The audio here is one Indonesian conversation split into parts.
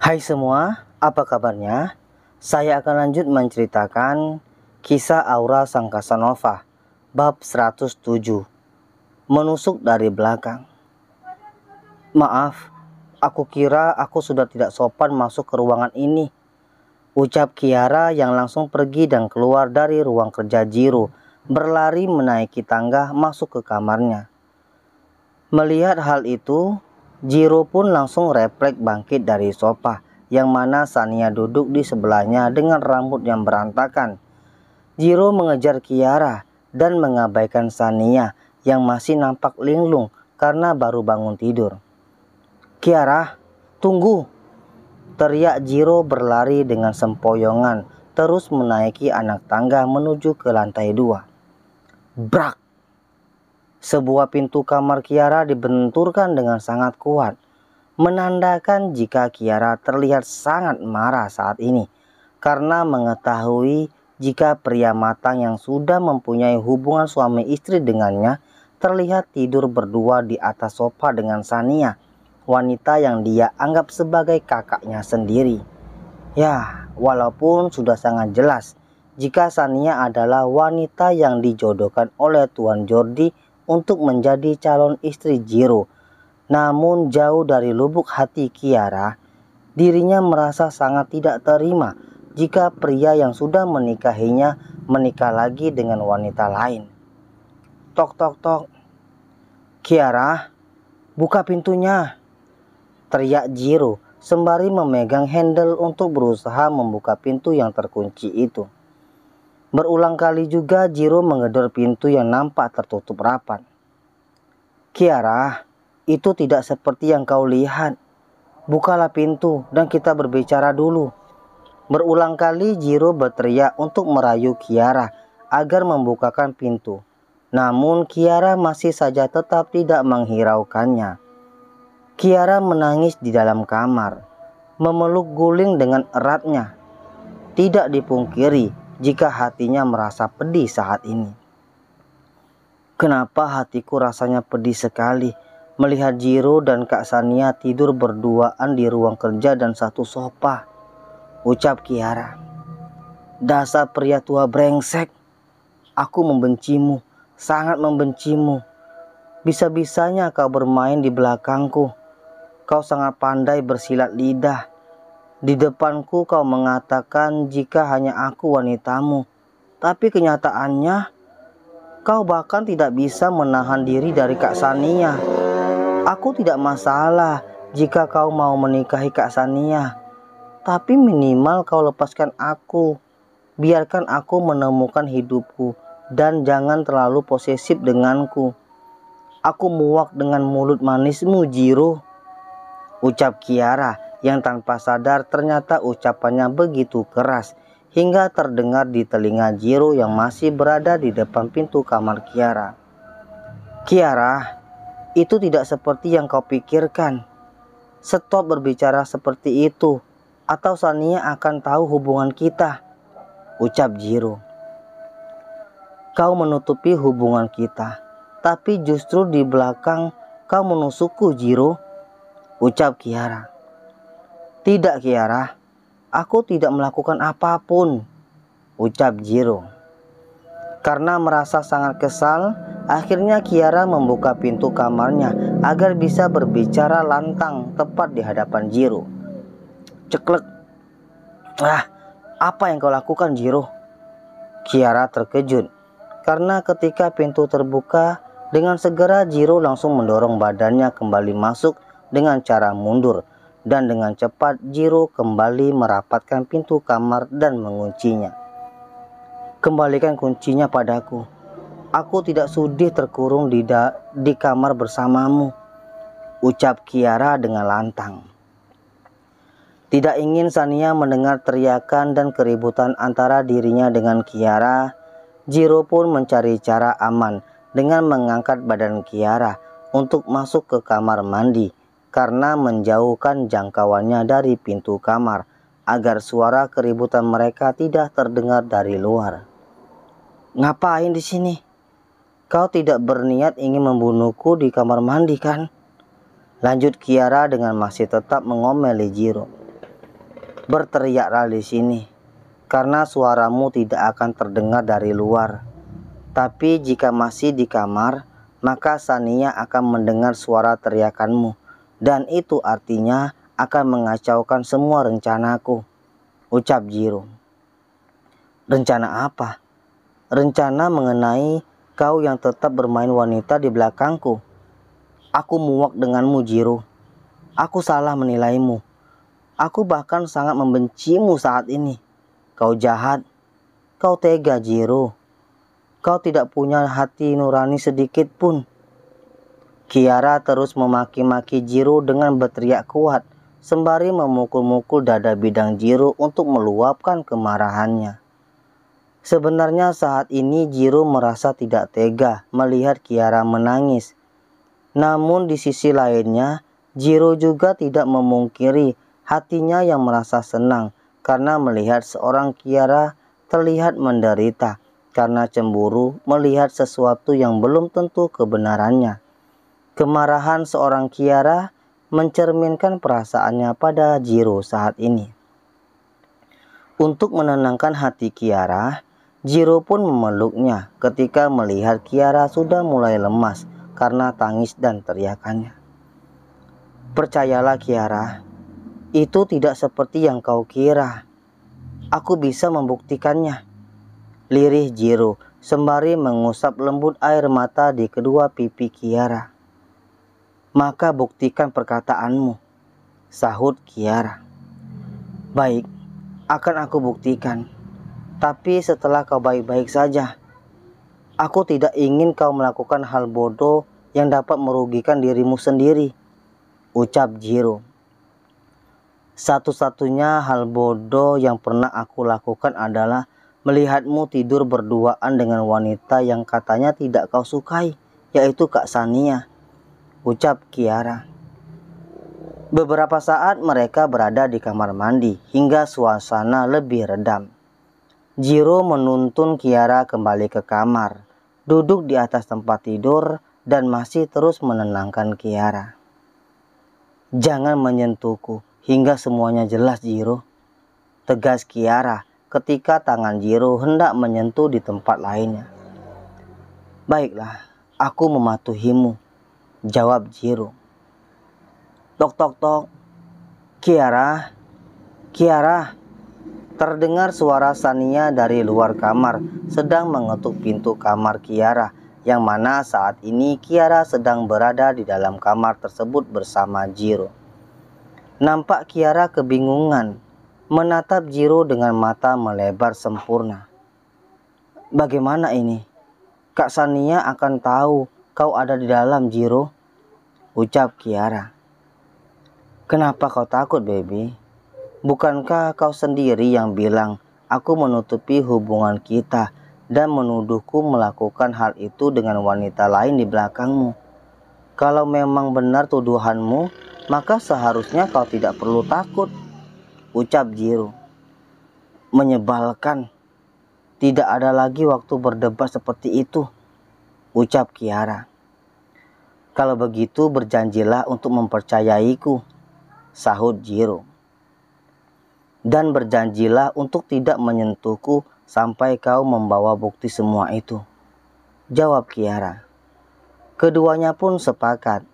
Hai semua, apa kabarnya? Saya akan lanjut menceritakan kisah Aura Sang Casanova, bab 107, menusuk dari belakang. Maaf, aku kira aku sudah tidak sopan masuk ke ruangan ini, ucap Kiara yang langsung pergi dan keluar dari ruang kerja Jiro, berlari menaiki tangga masuk ke kamarnya. Melihat hal itu, Jiro pun langsung refleks bangkit dari sofa, yang mana Sania duduk di sebelahnya dengan rambut yang berantakan. Jiro mengejar Kiara dan mengabaikan Sania yang masih nampak linglung karena baru bangun tidur. "Kiara, tunggu!" teriak Jiro berlari dengan sempoyongan terus menaiki anak tangga menuju ke lantai 2. Brak! Sebuah pintu kamar Kiara dibenturkan dengan sangat kuat, menandakan jika Kiara terlihat sangat marah saat ini karena mengetahui jika pria matang yang sudah mempunyai hubungan suami istri dengannya terlihat tidur berdua di atas sofa dengan Sania, wanita yang dia anggap sebagai kakaknya sendiri. Ya, walaupun sudah sangat jelas jika Sania adalah wanita yang dijodohkan oleh Tuan Jordi untuk menjadi calon istri Jiro, namun jauh dari lubuk hati Kiara, dirinya merasa sangat tidak terima jika pria yang sudah menikahinya menikah lagi dengan wanita lain. Tok tok tok. "Kiara, buka pintunya!" teriak Jiro sembari memegang handle untuk berusaha membuka pintu yang terkunci itu. Berulang kali juga Jiro menggedor pintu yang nampak tertutup rapat. "Kiara, itu tidak seperti yang kau lihat. Bukalah pintu dan kita berbicara dulu." Berulang kali Jiro berteriak untuk merayu Kiara agar membukakan pintu. Namun Kiara masih saja tetap tidak menghiraukannya. Kiara menangis di dalam kamar, memeluk guling dengan eratnya. Tidak dipungkiri jika hatinya merasa pedih saat ini. "Kenapa hatiku rasanya pedih sekali melihat Jiro dan Kak Sania tidur berduaan di ruang kerja dan satu sofa," ucap Kiara. "Dasar pria tua brengsek. Aku membencimu, sangat membencimu. Bisa-bisanya kau bermain di belakangku. Kau sangat pandai bersilat lidah. Di depanku kau mengatakan jika hanya aku wanitamu. Tapi kenyataannya, kau bahkan tidak bisa menahan diri dari Kak Sania. Aku tidak masalah jika kau mau menikahi Kak Sania. Tapi minimal kau lepaskan aku. Biarkan aku menemukan hidupku dan jangan terlalu posesif denganku. Aku muak dengan mulut manismu, Jiro," ucap Kiara yang tanpa sadar ternyata ucapannya begitu keras hingga terdengar di telinga Jiro yang masih berada di depan pintu kamar Kiara. "Kiara, itu tidak seperti yang kau pikirkan. Stop berbicara seperti itu, atau Sania akan tahu hubungan kita," ucap Jiro. "Kau menutupi hubungan kita, tapi justru di belakang kau menusukku, Jiro," ucap Kiara. "Tidak, Kiara, aku tidak melakukan apapun," ucap Jiro. Karena merasa sangat kesal, akhirnya Kiara membuka pintu kamarnya agar bisa berbicara lantang tepat di hadapan Jiro. Ceklek. Apa yang kau lakukan, Jiro?" Kiara terkejut karena ketika pintu terbuka, dengan segera Jiro langsung mendorong badannya kembali masuk dengan cara mundur, dan dengan cepat Jiro kembali merapatkan pintu kamar dan menguncinya. "Kembalikan kuncinya padaku. Aku tidak sudi terkurung di kamar bersamamu," ucap Kiara dengan lantang. Tidak ingin Sania mendengar teriakan dan keributan antara dirinya dengan Kiara, Jiro pun mencari cara aman dengan mengangkat badan Kiara untuk masuk ke kamar mandi karena menjauhkan jangkauannya dari pintu kamar agar suara keributan mereka tidak terdengar dari luar. "Ngapain di sini? Kau tidak berniat ingin membunuhku di kamar mandi kan?" lanjut Kiara dengan masih tetap mengomeli Jiro. Berteriaklah di sini, karena suaramu tidak akan terdengar dari luar. Tapi jika masih di kamar, maka Sania akan mendengar suara teriakanmu, dan itu artinya akan mengacaukan semua rencanaku, ucap Jiro. Rencana apa? Rencana mengenai kau yang tetap bermain wanita di belakangku. Aku muak denganmu, Jiro. Aku salah menilaimu. Aku bahkan sangat membencimu saat ini. Kau jahat. Kau tega, Jiro. Kau tidak punya hati nurani sedikit pun. Kiara terus memaki-maki Jiro dengan berteriak kuat, sembari memukul-mukul dada bidang Jiro untuk meluapkan kemarahannya. Sebenarnya saat ini Jiro merasa tidak tega melihat Kiara menangis. Namun di sisi lainnya, Jiro juga tidak memungkiri hatinya yang merasa senang karena melihat seorang Kiara terlihat menderita karena cemburu melihat sesuatu yang belum tentu kebenarannya. Kemarahan seorang Kiara mencerminkan perasaannya pada Jiro saat ini. Untuk menenangkan hati Kiara, Jiro pun memeluknya ketika melihat Kiara sudah mulai lemas karena tangis dan teriakannya. Percayalah Kiara, itu tidak seperti yang kau kira. Aku bisa membuktikannya, lirih Jiro sembari mengusap lembut air mata di kedua pipi Kiara. Maka buktikan perkataanmu, sahut Kiara. Baik, akan aku buktikan. Tapi setelah kau baik-baik saja. Aku tidak ingin kau melakukan hal bodoh yang dapat merugikan dirimu sendiri, ucap Jiro. Satu-satunya hal bodoh yang pernah aku lakukan adalah melihatmu tidur berduaan dengan wanita yang katanya tidak kau sukai, yaitu Kak Sania, ucap Kiara. Beberapa saat mereka berada di kamar mandi hingga suasana lebih redam. Jiro menuntun Kiara kembali ke kamar, duduk di atas tempat tidur dan masih terus menenangkan Kiara. Jangan menyentuhku hingga semuanya jelas, Jiro, tegas Kiara ketika tangan Jiro hendak menyentuh di tempat lainnya. Baiklah, aku mematuhimu, jawab Jiro. Tok tok tok. Kiara, Kiara. Terdengar suara Sania dari luar kamar sedang mengetuk pintu kamar Kiara, yang mana saat ini Kiara sedang berada di dalam kamar tersebut bersama Jiro. Nampak Kiara kebingungan, menatap Jiro dengan mata melebar sempurna. Bagaimana ini? Kak Sania akan tahu kau ada di dalam, Jiro, ucap Kiara. Kenapa kau takut, baby? Bukankah kau sendiri yang bilang aku menutupi hubungan kita dan menuduhku melakukan hal itu dengan wanita lain di belakangmu? Kalau memang benar tuduhanmu, maka seharusnya kau tidak perlu takut, ucap Jiro. Menyebalkan. Tidak ada lagi waktu berdebat seperti itu, ucap Kiara. Kalau begitu berjanjilah untuk mempercayaiku, sahut Jiro. Dan berjanjilah untuk tidak menyentuhku sampai kau membawa bukti semua itu, jawab Kiara. Keduanya pun sepakat.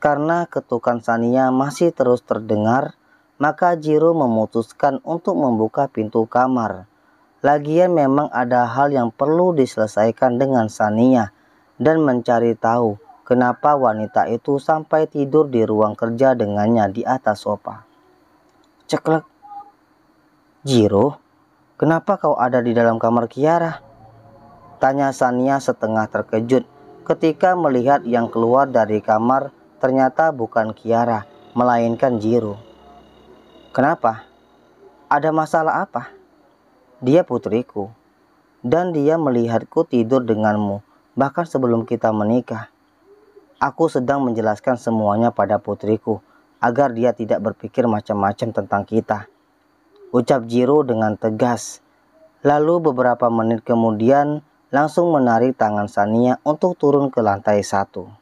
Karena ketukan Sania masih terus terdengar, maka Jiro memutuskan untuk membuka pintu kamar. Lagian memang ada hal yang perlu diselesaikan dengan Sania dan mencari tahu kenapa wanita itu sampai tidur di ruang kerja dengannya di atas sofa. Ceklek. Jiro, kenapa kau ada di dalam kamar Kiara? Tanya Sania setengah terkejut ketika melihat yang keluar dari kamar ternyata bukan Kiara, melainkan Jiro. Kenapa? Ada masalah apa? Dia putriku, dan dia melihatku tidur denganmu, bahkan sebelum kita menikah. Aku sedang menjelaskan semuanya pada putriku, agar dia tidak berpikir macam-macam tentang kita, ucap Jiro dengan tegas. Lalu beberapa menit kemudian langsung menarik tangan Sania untuk turun ke lantai 1.